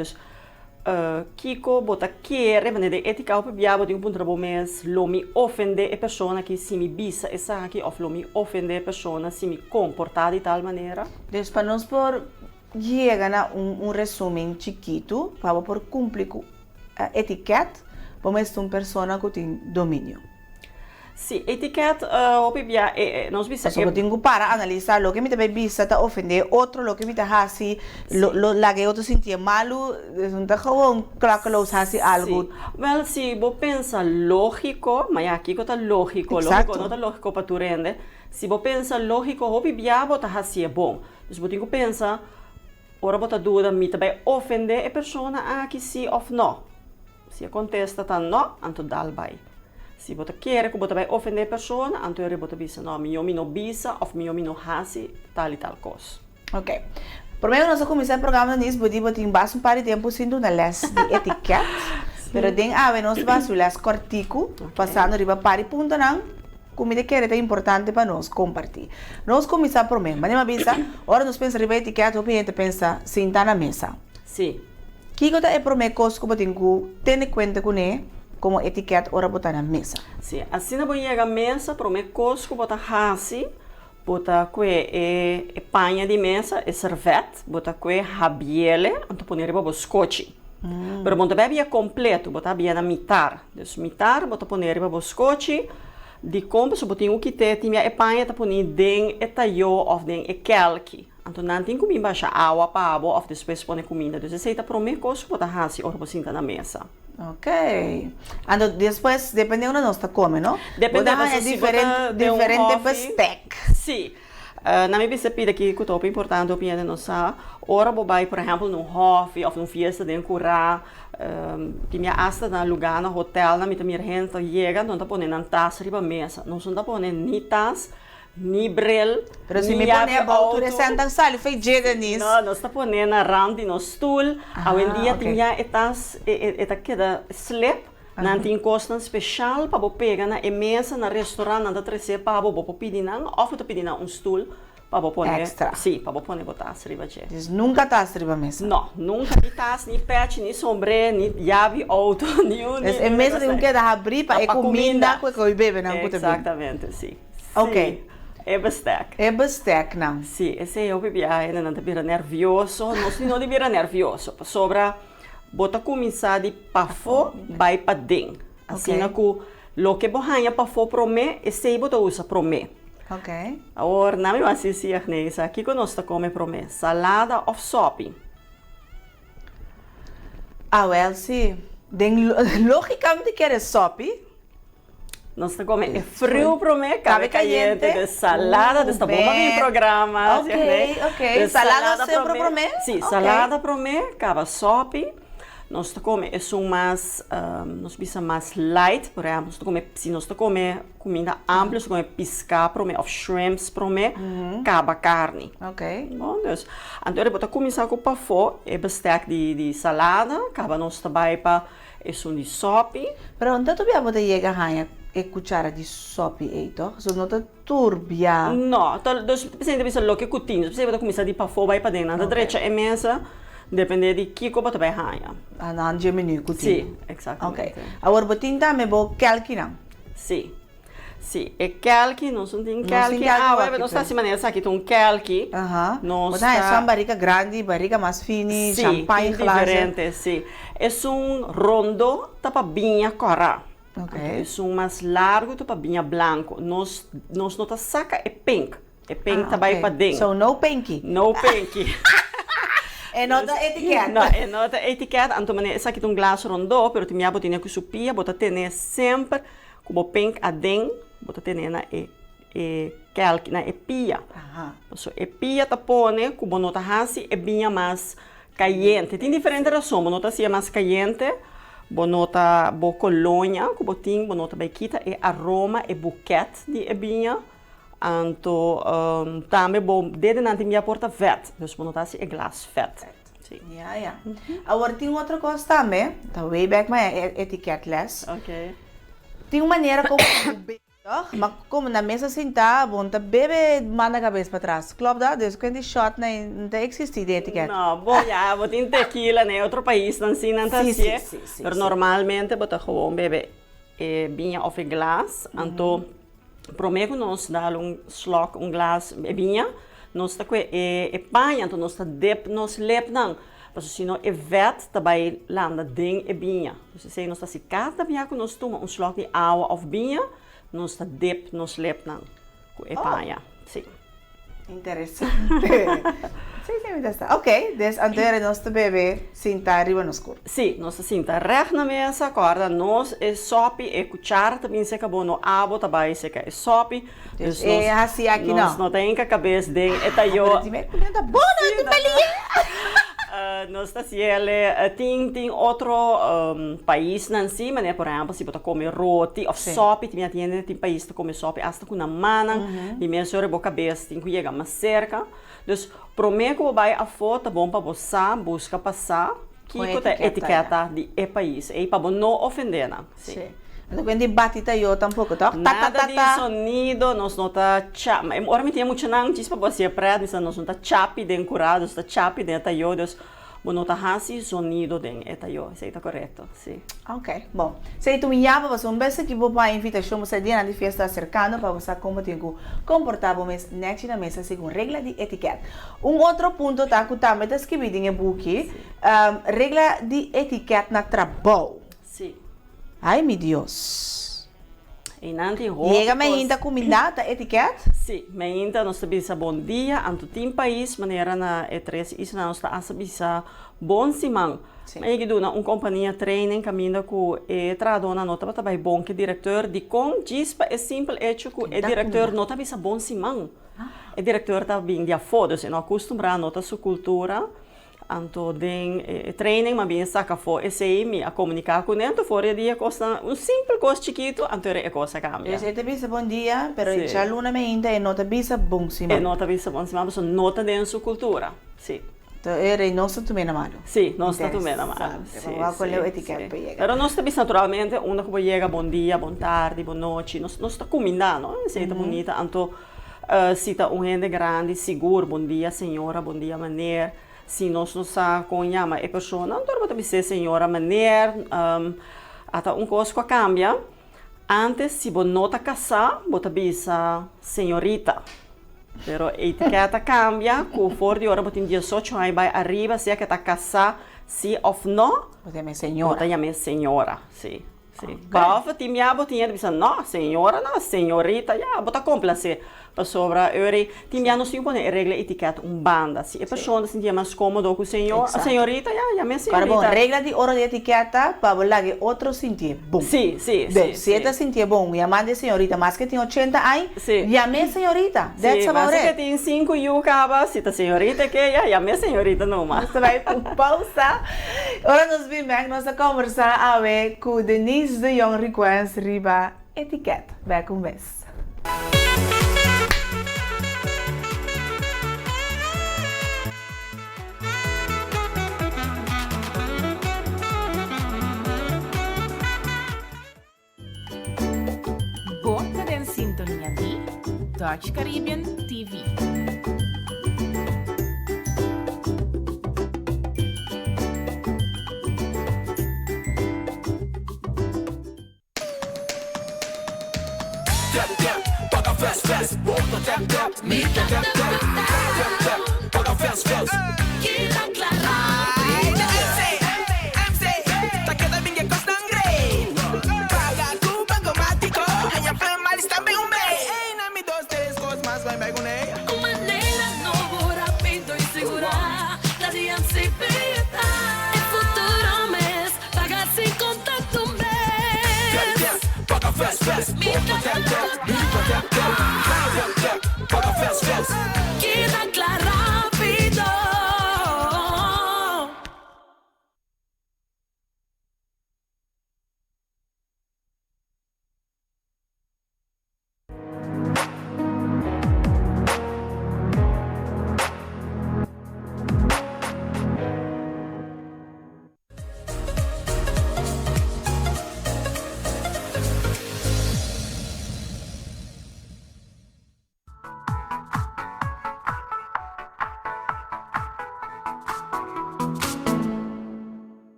Kiko bota querer de ética o biabo de ponto de mês lo me ofender a pessoa que se me bisa essa aqui ou lo me ofender a pessoa se me comportar de tal maneira. Então para nós por chegar a resumo chiquito para por cumprir com a etiqueta vamos ter uma pessoa que tem domínio. Sim, etiqueta nós bisa eu tenho que para analisar o que me também bisa tá ofender outro o que me tá assim lá que outro sentir malo não tá gewoon claro que los assim algo. Well, se você pensa lógico, mas aqui que tá lógico não tá lógico para tu rende. Se você pensa lógico, o biabo tá assim é bom. Então você tem que pensar, ora você dúvida, me também ofender a pessoa aqui sim ou não. Se a contesta tá não, então dá vai. Se você quer que você vai ofender a pessoa, então você bisa não, eu não bisa ou eu não hasi tal e tal coisa. Ok. Primeiro nós começamos o programa nisso, porque tem bastante tempo sendo na les de etiqueta. Pero den ave nós basulas cortico, passando riba pari punta não, comida que é importante para nós compartilhar. Nós começar por mim, mas não pensa, ora nós pensa riba etiqueta, o cliente pensa sentar na mesa. Sim. Que coisa é por mim coisa que tenho que ter em conta com ele, como etiqueta ora botar na mesa. Sim, assim na chega a mesa, por mim coisa que botar hasi, botar que é panha de mesa, é servete, botar que rabiele, então pôr riba boscochi. Pero bom também é completo, botar bem na mitar. Então mitar, botar pôr riba boscochi. De como se botar o que tem a panha tá pôr den etaio ou den kelki. Então não tem como embaixar água para água ou depois pôr comida. Então você tá por mim coisa botar hasi ou você na mesa. Ok. Então depois dependendo da nossa come, não? Dependendo é diferente bistec. Sim. Na minha perspectiva que o top importante opinião nossa, ora vai por exemplo num hobby ou numa festa de curar, que minha asta na lugar na hotel, na minha gente chega, não tá pondo na taça riba mesa, não são tá pondo nem taça, nem brel, pero se me põe a altura sentam sali fez jeito nisso. Não está pondo na rand no stool, ao em dia tinha etas queda slip. Não tem costa especial para pegar na mesa na restaurante na trazer para pedir não ou para pedir um stool para pôr extra. Sim, para pôr botar riba de. Nunca tá riba mesa. Não, nunca nem taça, nem pet, nem sombré, nem chave auto, nenhum. É mesa de que dá abrir para comida que eu bebe não puta. Exatamente, sim. Ok. É bastec. É bastec não. Sim, esse eu bebi ainda não devia nervioso, não devia nervioso, sobra bota começar de pafo vai para dentro. Assim que o que bohanha pafo prome e sei bota usa prome. Ok. Agora não me vai assistir nessa. Aqui que nós come prome salada ou sopa. Well, sim. Logicamente quer sopa. Nós come frio prome, cabe caliente, de salada, desta bomba bem programa. Ok. Salada sempre prome? Sim, salada prome, cabe sopa. Nós come é mais, nós bisa mais light, por exemplo, se nós come comida ampla, nós come pisca prome ou shrimps prome, caba carne. Ok. Bom, então ele bota começar com pafo, é bastante de salada, caba nós também para é de sopa. Pero onde tu bia bota chega hanha e cuchara de sopa aí, to? So nota turbia. Não, então você bisa lo que cozinha, você bota começar de pafo vai para dentro, na direita é mesa. Depende de que coisa você vai ganhar. Não de menu cozinha. Sim, exatamente. Ok. Agora botin também vou calque não. Sim. Sim, é calque, nós não tem calque. Nós está assim maneira, aqui tem calque. Nós está. É só barriga grande, barriga mais fina, champanhe diferente, sim. É rondo, tapa binha cora. Ok. É mais largo, tapa binha branco. Nós não tá saca é pink. É pink também para dentro. So no pinky. No pinky. É nota etiqueta. Não, é nota etiqueta. Então, essa aqui tem glass rondo, pero tinha botinha que supia, bota ter sempre como pink adem, bota ter na calque na pia. So pia tá pone como nota hasi é bem mais caliente. Tem diferente razão, nota se é mais caliente, nota bo colônia, como tem, nota bequita é aroma é buquete de ebinha. Então, também bom, desde não tinha porta vet, então nota se é glass vet. Sim. Agora tem outra coisa também, tá way back mas é etiquetless. Ok. Tem uma maneira como bebe, mas como na mesa sentar, bom, tá bebe manda a cabeça para trás. Club da, desde quando shot não tem existido etiqueta. Não, bom, já, vou ter tequila, né, outro país não assim, não tá assim. Mas normalmente bota como bebe vinho ou glass, então prometo nós dar slok glass vinho. Nós está com panha, então nós está dep, nós lep não. Mas se não vet, também landa ding vinho. Então se nós está se cada vinho que nós toma slok de água ou vinho, nós está dep, nós lep não. Com panha, sim. Interessante. Ok, dus antes nós te bebe sentar arriba no escuro. Sim, nós senta recht na mesa, acorda, nós é sopa, é cuchara, também se acabou no água, também se é sopa. Dus é assim aqui não. Nós não tem que a cabeça de etaio. Nós está se ele tem outro país não sim, mas por exemplo se você come roti ou sopa, tem país que come sopa hasta com na mão, e mesmo sobre a cabeça tem que chegar mais cerca. Dus prometo que vai a foto bom para você busca passar Kiko ta etiqueta di e país. E para não ofender, não. Sim. Então, quando batita eu tampouco, tá? Nada de sonido, nós não tá chap. Ora me tinha muito não, diz para você para, nós não tá chapi den curados, tá chapi den tayodos. Não tá hansi sonido den etayo, isso está correto, sim. Ok, bom. Se tu me chama, você vez que vou para invitação, você dia na festa cercana para você como tem que comportar mas na mesa segundo regra de etiqueta. Outro ponto tá que também está escrito em book, regra de etiqueta na trabalho. Sim. Ai, meu Deus. E nanti Llega me ainda comida da etiqueta? Sim, me ainda nós sabisa bom dia, anto tim país, maneira na E3, isso nós tá sabisa bom simang. Mas eu na companhia training caminho com tradona nota para trabalhar bom que diretor de com gispa é simples hecho que o diretor nota bisa bom simang. O diretor tá bem de afodo, se não acostumar nota sua cultura. Anto den training, mas bem saca for esse me a comunicar com ele, fora dia costa simples coisa chiquito, anto é coisa cambia. Eu sei te bisa bom dia, pero já luna me ainda é nota bisa bom cima. É nota bisa bom cima, mas nota den sua cultura, sim. Então era nosso também na mano. Sim, nós tá também na mano. Sim, qual é o etiqueta para chegar. Pero nós também naturalmente, uma que chega bom dia, bom tarde, boa noite, nós tá combinando, se tá bonita, anto se tá gente grande, seguro, bom dia senhora, bom dia maneira. Se nós não sabemos a pessoa, não deve dizer senhora maneira, até coisa que cambia. Antes, se você não está casado, você dizer senhorita. Pero a etiqueta cambia, com fora de hora, você tem 18 anos, vai arriba, se é que está casado, se ou não, você chama senhora. Você chama senhora, sim. Sim. Para ti minha botinha dizer não, senhora, não, senhorita, já, bota complacer. Para sobra, eu ti minha não se impõe regra etiqueta banda. Se a pessoa se sentia mais cômodo com o senhor, a senhorita, já me senhorita. Agora bom, regra de hora de etiqueta para falar que outro sentir bom. Sim. Se esta sentir bom, chamar de senhorita, mas que tem 80 anos, chame senhorita. That's about it. Mas que tem 5 e o acaba, se a senhorita que já chame senhorita não mais. Você vai pausa. Agora nós vimos nossa conversa a ver com Denise de Young Request riba etiqueta. Vai com vez. Bota en sintonia di Dutch Caribbean TV.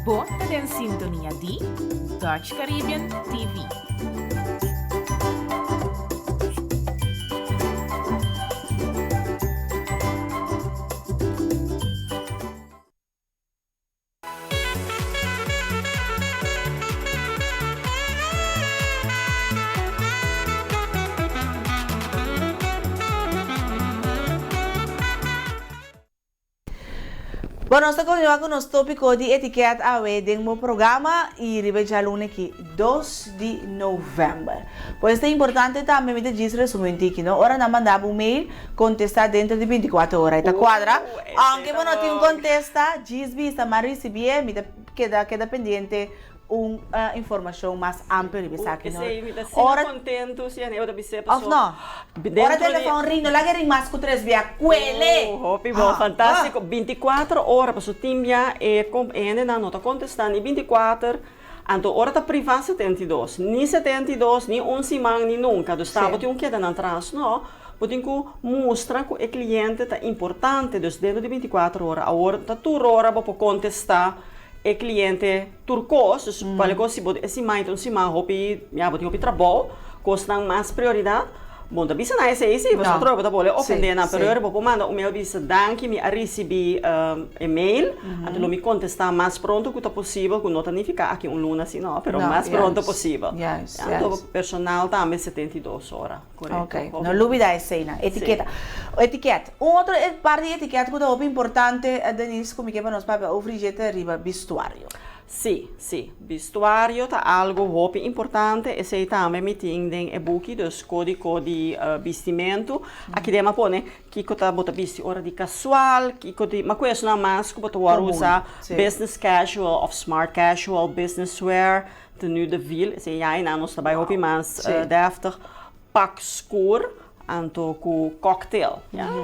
Bota en sintonia di Dutch Caribbean TV. Bueno, nós continuamos com o nosso tópico de etiqueta a ver no programa e riveja lunes aqui 2 de novembro. Pois é importante também me dizer resumo que não hora na mandar um mail contestar dentro de 24 horas. Tá quadra? Aunque não tem contesta, diz vista mas receber me queda pendiente informação mais ampla de saque. Ora contento se eu da bise pessoa. Of no. Ora telefone rindo, lá que mais com 3 via quelle. Hopi bom, fantástico. 24 horas para o timbia e ainda não nota contestando 24. Então, ora tá privado 72. Ni 72, ni 11 man, ni nunca. Dus tá, botin um queda na atrás, não. Botin que mostra que o cliente tá importante, dus dentro de 24 horas. A hora tá toda hora para contestar o cliente turcos, dus qual é que se pode esse mais então se mais hopi, já botin hopi trabalho, custa mais prioridade. Bom, da bisa na esse você troca da bola ofender na pero eu vou mandar o meu bisa danke me a receber e-mail, então eu me contestar mais pronto que possível, que não tanificar aqui luna assim não, pero mais pronto possível. Então personal também 72 horas, correto? Ok, não dúvida essa cena. Etiqueta. Etiqueta. Outra parte de etiqueta que é importante, Denise, como que para nós para o frigete riba vestuário. Sim, vestuário tá algo muito importante e sei também me tem e buki dos código de vestimento. Aqui dema pone que tá bota vesti hora de casual, que de mas coisa não mais que bota usar business casual of smart casual, business wear, tenue de ville, sei já ainda nós trabalho hopi mais deftig, pak escuro. Anto com cocktail,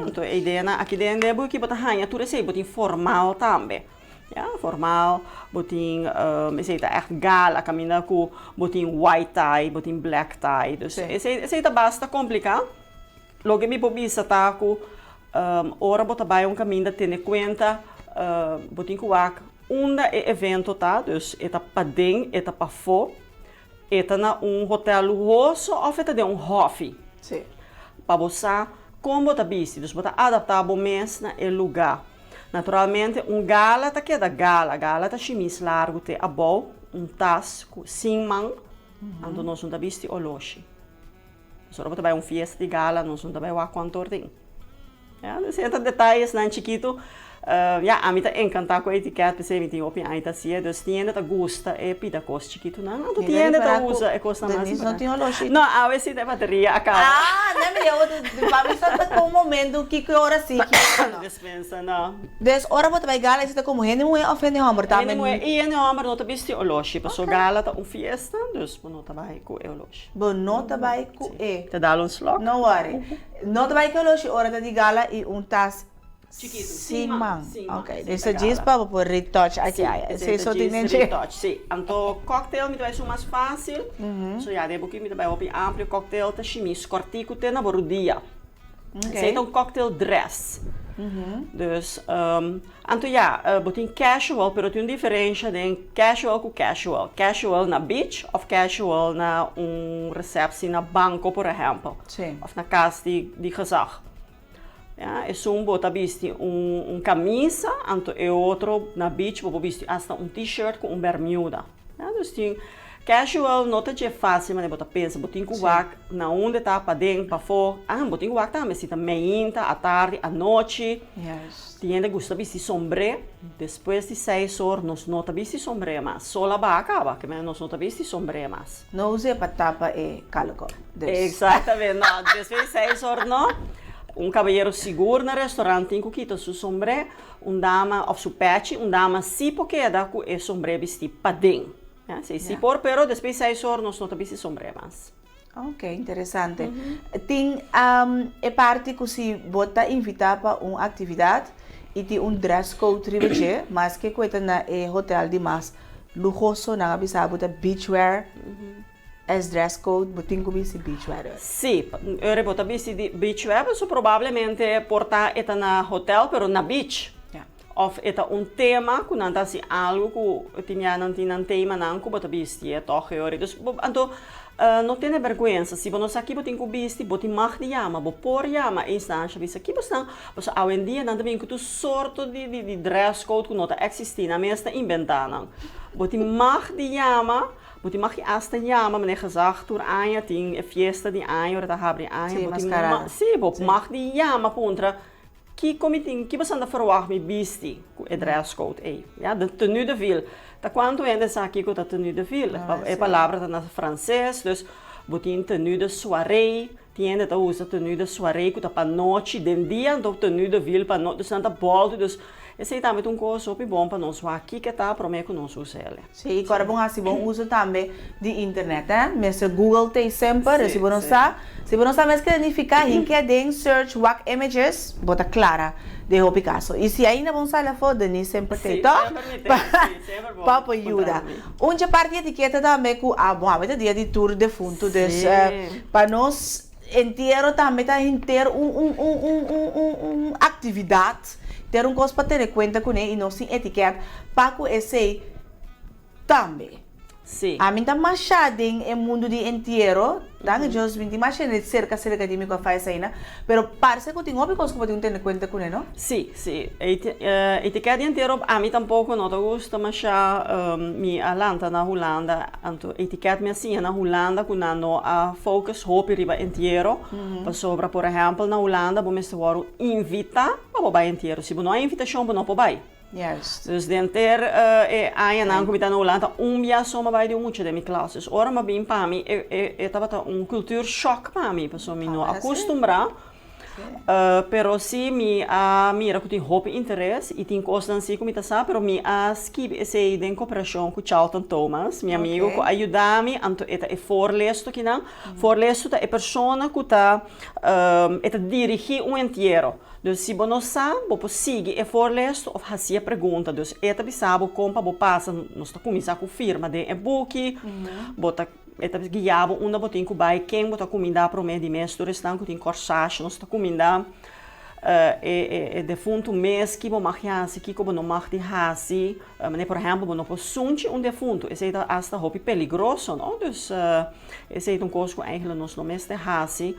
então a ideia aqui dentro é buki bota hanha tudo sei bota formal também. Ja, formaal, botin, is echt gala, camina com botin white tie, botin black tie. Dus is basta complicado. Logo me pobisa tá com ora bota vai caminho ter conta, botin com evento tá, dus eta padem, eta pa fo, eta na hotel luxuoso ou eta de hoffe. Sim. Para você como bota bisi, dus bota adaptar o mês na lugar. Naturalmente, gala tá que é da gala tá chemise largo te abol, tas com 5 man, então nós não viste o loche. Só para vai fiesta de gala, nós não vai o quanto tem. Senta detalhes na chiquito. A mim tá encantado com a etiqueta, porque me tem opinião aí tá assim, dus tienda tá gosta e pida coisa chiquito não, tienda tá usa e costa mais. Não tem o loche. Não, a vezes tem bateria acaba. Não me deu, para só tá com um momento que hora sim que não. Dispensa não. Des hora bota vai gala, você tá como rende muito ofende hamburger também. E no hamburger não tá visto o loche, passou gala tá fiesta, dus não tá vai com o loche. Bom, não tá vai com Te dá um slot. Não worry. Não tá vai com o loche, hora tá de gala e tas chiquito. Sim, ok. Desse dias para por retouch aqui. Sei só tem retouch, sim. Então, cocktail me vai ser mais fácil. So já devo que me vai opi amplo cocktail tá chemise cortico te na borudia. Sei então cocktail dress. Dus, então já, botin casual, pero tem diferença de casual com casual. Casual na beach ou casual na recepção na banco, por exemplo. Sim. Ou na casa de gezag. Ja, e um bota visti camisa, anto e outro na beach vou visti hasta t-shirt com bermuda. Ja, dus tem casual não tá fácil, mas bota pensa, botin com na onde tá para dentro, para fora. Botin com também se também à tarde, à noite. Yes. Tem ainda gosta visti sombre, depois de 6 horas nós não tá visti sombre mais. Só lá vai acabar, que nós não tá visti sombre mais. Não use para tapa e caloco. Exatamente, não, depois de 6 horas não. Cavalheiro seguro no restaurante tem que quitar seu sombrero, dama ou seu pet, dama se porque dá com esse sombrero vestido para dentro. Se por pero depois de 6 horas nós não temos sombrero mais. Ok, interessante. Tem parte que se bota invitar para uma atividade e tem dress code ribeche, mas que coisa na hotel de mais luxuoso na bisa bota beachwear. As dress code, botin como esse beachwear? Sim, eu rebota beachwear, mas provavelmente portar eta na hotel, pero na beach. Of eta tema, que não tá assim algo que tinha não tema não que bota vestir, toch eu. Dus então não tem vergonha, se você aqui botin com vestir, botin mag de yama, bo por yama instância, bisa aqui você hoje em dia não também que tu sorto de dress code que não tá existir, na mesma inventando. Botin mag de yama. Moet je mag je hasta jama, meneer gezegd door Anja, die fiesta die Anja, dat hebben Anja. Sim, mascarada. Sim, bob mag die jama pontra. Que comiting, que você anda verwacht met bisti, com o dress code, ja, de tenue de ville. Da quando ainda sa aqui com a tenue de ville, é palavra tá na francês, dus botin tenue de soirée, tiende tá usa tenue de soirée com a pa noite, den dia do tenue de ville pa noite, dus não tá boldo, dus esse também um coisa bom para nós aqui que tá para mim que nós usamos. Sim, agora bom assim, bom uso também de internet, né? Mas Google tem sempre, se você não sabe mais que significa, LinkedIn search work images, bota clara de o Picasso. E se ainda vão sair lá fora, nem sempre tem, tá? Para ajuda. Onde parte de etiqueta também com a boa dia de tour de fundo, para nós inteiro também tá inteiro atividade, ter coisa para ter em conta com ele e não sem etiqueta, para que esse também. Sim. A mim tá machadinho em mundo de inteiro, tá? Just 20 machadinho cerca de mim que faz aí, né? Pero parece que tem uma coisa que pode ter em conta com ele, não? Sim. Etiqueta inteiro a mim tampouco não gosta, mas mi alanta na Holanda, anto etiqueta me assim na Holanda com a focus hope riba inteiro, para sobra por exemplo na Holanda, bom mesmo waro invita para bobai inteiro, se não há invitação para não bobai. Yes. Dus denter aí na comida na Holanda dia só vai de muito de minhas classes. Ora mas bem para mim tava culture shock para mim, pessoal me não acostumbrar. Pero se mira que tem hope interesse e tem coisas assim como tá sabe, pero skip esse de cooperação com Charlton Thomas, meu amigo, que ajuda-me anto é forlesto que não, forlesto é persona que tá dirigir inteiro. Dus se você não sabe, você seguir e forlesto ou fazer pergunta. Dus eta bisabo compa bo passa, nós tá começar com firma de e-book, bota eta guiabo uma botin ku bai quem bota comida para mim de mês, do restante tem corsage, nós tá comida de fundo mês que bo machiasi, que bo não machi hasi, mas por exemplo, bo não possunte defunto, esse é hasta hobby peligroso, não? Dus esse é coisa que eigenlijk nós não mês de hasi.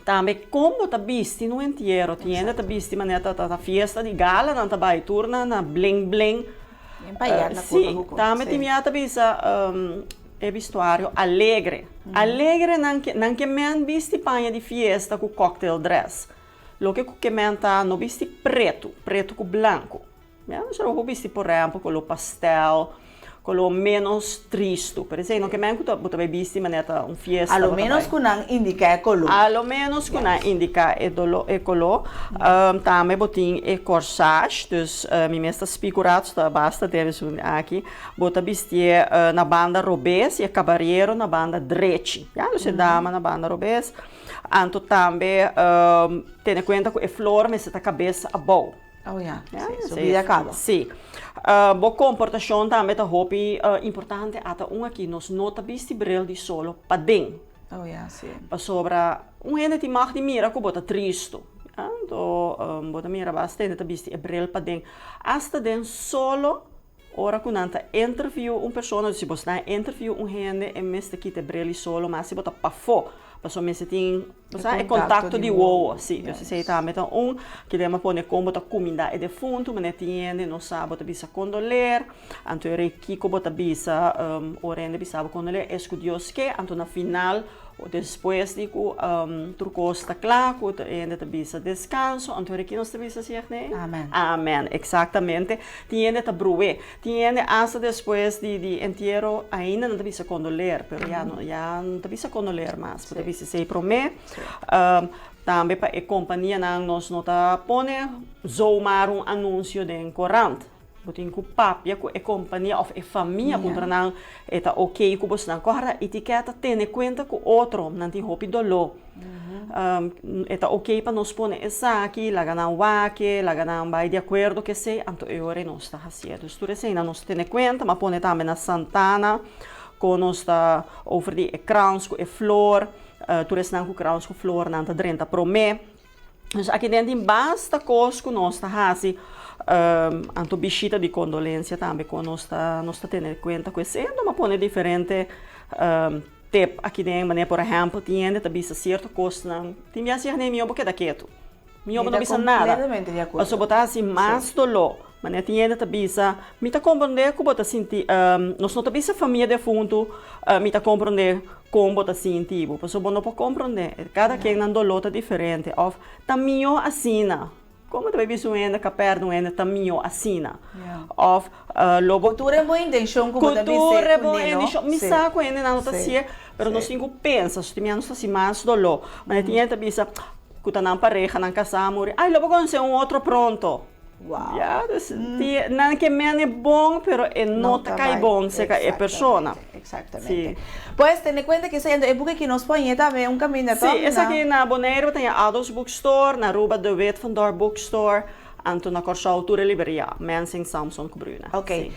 Também como tá visto no inteiro, tinha tá visto maneta tá festa de gala, não tá vai turna na bling bling. Sim, também tinha tá visto é vestuário alegre. Alegre não que men visto panha de festa com cocktail dress. Lo que men tá no visto preto com branco. Não sei o visto por exemplo com o pastel. Con menos triste, per esempio, che manco potrebbe visti maneta fiesta. A lo menos con un indica e color. A lo menos con un indica e color. Também botin e corsage, dus mi mesta spicurato sta basta deve su aqui. Bota vestir na banda robes e cabarriero na banda drecci. Ja, dus dama na banda robes. Anto também tendo conta que a flor me está cabeça a bow. Oh ja, subida acaba. Sim. Boa comportação também tá hobby importante até aqui nós nota visti bril de solo para dentro. Oh ja, sim. Para sobra gente que mag de mira que bota triste. Então, bota mira bastante visti e bril para dentro. Hasta dentro solo ora que nanta interview pessoa, se você na interview gente e mestre que te bril solo, mas se bota para fora. Passo mese tem, é contato de uovo, sim. Yes. Se tá então que dema pone como tá comida e defunto, mas tiene não sabe bisa condoler, anto ere kiko bota bisa orende bisa condoler, escudios que anto na final ou depois de que truco está claro, que ainda bisa descanso, anto ere que nós bisa ser, né? Amém. Amém, exatamente. Tiene ta brué, tiene hasta depois de entierro ainda não bisa condoler, pero já não bisa condoler mais, porque bisa sei pro me. Também para a companhia nós não tá pone zoomar anúncio de corante. Botin ku papia ku a companhia of a família contra não eta ok ku bos não corra etiqueta tem conta com outro não tem hopi dolo. Eta ok para nós pone essa aqui lá ganhar wake lá ganhar vai de acordo que sei anto eu ore não está haciendo. Tu sei não nos tem conta mas pone também na Santana com nós tá over de crowns com a flor. Tu resnan com crowns com flor não tá 30 pro me. Dus aqui dentro basta coisa que nós tá assim anto bichita de condolência também com nós tá tendo conta com isso mas põe diferente tip aqui dentro maneira por exemplo tinha tá bisa certa coisa não tinha assim nem meu porque daqueto meu não bisa nada mas só botar assim mais dolo maneira tinha tá bisa me tá compreender como tá sentir nós não tá bisa família de fundo me tá compreender como tá sentindo mas só não pode compreender cada quem não dolo tá diferente of tá meu assina como tu visto ainda que perto ainda também assina of logo cultura é boa intenção como da cultura é boa intenção me saco ainda não tá assim pero nós cinco pensa se tinha não assim mais dolo mas tinha tá bisa que não pareja, não casamos, ai, logo conhecer outro pronto. Wow. Ja, dus não que men é bom, pero não cai bom se é persona. Exactamente. Pues ten en cuenta que ese época que nos ponía también un camino de todo. Sí, essa aqui na Bonaire tem a Adolfs Bookstore, na Ruba de Wit van Dorp Bookstore, en toen na Corso Tour Libreria, Mensing Samson Bruna. Ok.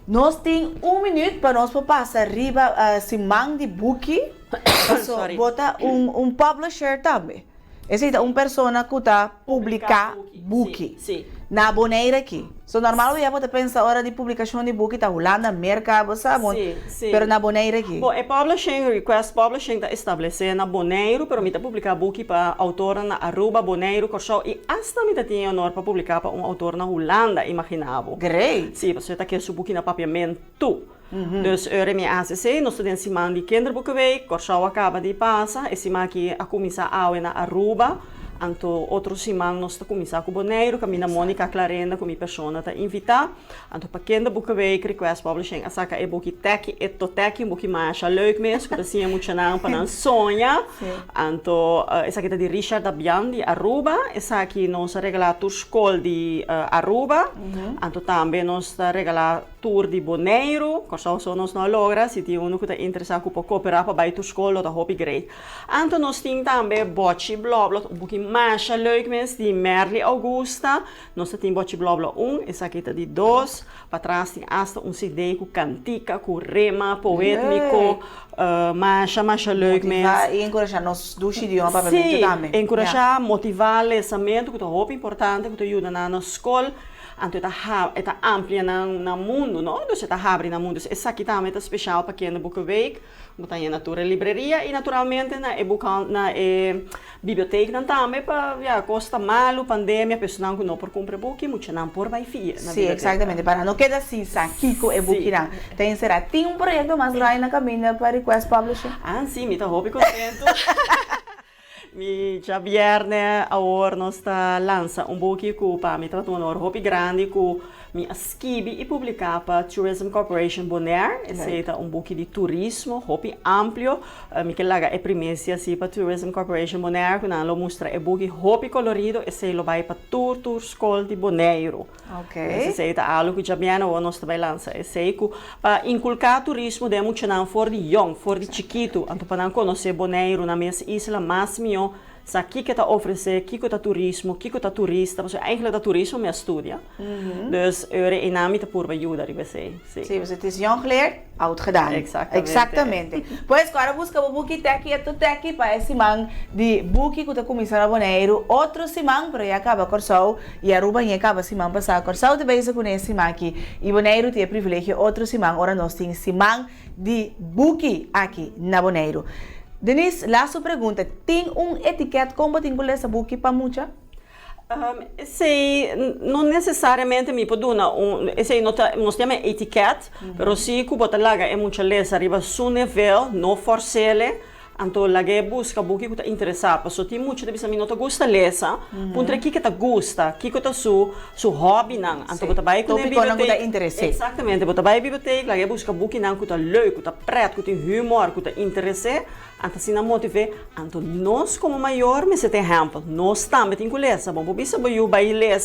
Nós tem minuto para nós passar arriba Simang de Buki. Bota publisher também. Essa é uma pessoa que está publicar Buki. Sim. Na Bonaire aqui. So normal eu vou pensar hora de publicação de Buki tá Holanda, América, sabe? Sim. Pero na Bonaire aqui. Bom, publishing request publishing está estabelecendo na Bonaire, pero me tá publicar Buki para autora na Aruba, Bonaire, Corso e hasta me tá tinha honor para publicar para autor na Holanda, imaginavo. Great. Sim, você tá aqui su Buki na papiamento. Dus me ACC, nós temos semana de kinderboekenweek, Corso acaba de passar, e semana aqui a começar a na Aruba. Anto outro semana nós estamos começar com o Bonaire, com a Mônica Clarenda, com a pessoa que invitar. Anto para quem da boekenweek request publishing, a saca é boek teki, é to teki, boek mais leuk mesmo, que assim é muito não para não sonhar. Anto essa aqui é de Richard Dabian de Aruba, essa aqui nós regalar tour school de Aruba. Anto também nós regalar tour de Bonaire, coisa só nós não logra, se tem um que está interessado com cooperar para ir tour school, dat hoop ik great. Anto nós temos também Bocci Bloblo, um boek mais leuk mensen die Merli Augusta. Nós temos Bocci Bloblo 1, essa aqui está de 2. Para trás tem hasta CD com cantica, com rema, poético, mais leuk mensen. E encorajar nos dois idiomas para ver também. Sim, encorajar, motivar, lesamento, que é muito importante, que ajuda na escola. Então, está amplia no mundo, não? Então, está abre no mundo. Essa aqui também é especial para quem é boekenweek. Está na tua livraria e, naturalmente, na biblioteca também, para costa malo, pandemia, pessoal que não por comprar book, muito não por vai fia. Sim, exatamente. Para não quedar assim, saquico e book não. Tem projeto mais grande na caminho para request publishing? Ah, sim, me está muito contento. Já viernes agora nós está lança book que para me tratar um hobby grande que me escrevi e publicar para Tourism Corporation Bonaire. Esse é book de turismo, hobby amplo. Me que laga é primícia assim para Tourism Corporation Bonaire, que não mostra é book hobby colorido. Esse lo vai para tour school de Bonaire. Ok. Esse é algo que já viernes agora nós vai lançar. Esse é que para inculcar turismo de muito não for de young, for de chiquito, então para não conhecer Bonaire na minha isla mais melhor. Sa que está oferecer, que está turismo, que está turista, porque eigenlijk dat turismo me estudia. Dus in name por ajuda, ik sei. Sim, você tem jong geleerd, oud gedaan. Exatamente. Pois agora busca o book teki e tu teki para esse man de book que está começando a Bonaire, outro simang para acaba Corso e Aruba e acaba simang passar Corso de vez com esse man aqui. E Bonaire tem privilégio outro simang, ora nós tem simang de book aqui na Bonaire. Denise, la sua pergunta, tem etiqueta como tem que ler essa book para muita? Sim, não necessariamente me pode dar nós temos etiqueta, mas se o bota laga é muito lesa arriba seu nível, não forcele. Então, lage busca book que está interessado, porque tem muito de pessoas que não gosta lesa, punta que te gosta, que está su hobby não. Então, bota vai com a biblioteca. Exatamente, bota vai à biblioteca, lage busca book não que está leuk, que está preto, que tem humor, que está interessado. Então, se não motive, então nós como maior, mas se tem exemplo, nós também temos que ler, bom, porque se eu vai ler,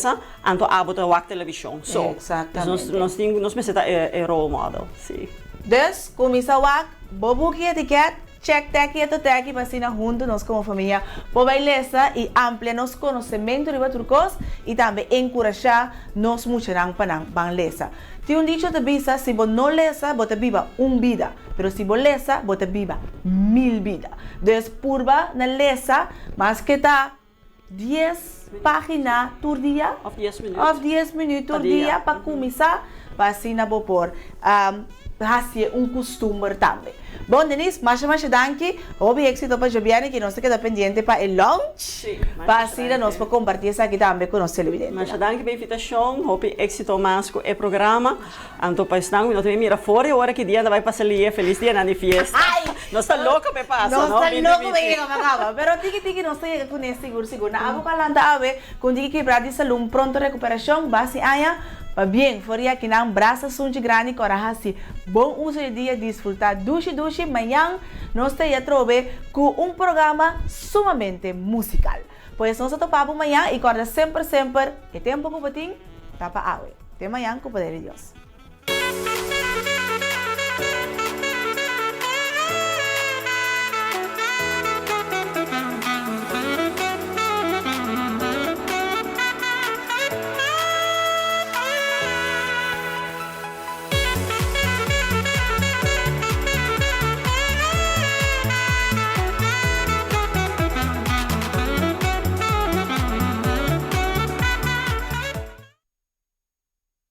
então a bota a televisão. Exatamente. Nós temos é role model, sim. Dus, começa a book etiqueta. Check teki e teki para assinar junto nós como família para beleza e ampliar nosso conhecimento de turcos e também encorajar nós mucherang panang banglesa. Tem dicho de bisa se você não lesa, você viva vida, pero se você lesa, você viva 1000 vidas. Dus purba na lesa, mas que tá 10 páginas por dia, of 10 minutos por dia para começar para assinar por hacer costume também. Bom, Denise, mais danke. Hobby éxito para Jobiane, que nos queda pendiente para o launch. Para assim, nós para compartilhar isso aqui também com os televidentes. Mas danke pela invitação. Hobby éxito mais com o programa. Então, para estar nós também mira fora, a hora que dia vai passar ali, feliz dia na fiesta. Nós está louco para passar, não? Nós está louco para ir a acaba. Pero tiki nós tem com esse seguro. Na água calanda, com tiki quebrar de salão, pronto recuperação, base aia. Bem, foria que não braça sunde grande coragem. Bom uso de dia, desfrutar duche. Amanhã nós te trove com programa sumamente musical. Pois nós topamos amanhã e guarda sempre, sempre, e tempo com o patinho, tapa awe. Até amanhã com o poder de Deus.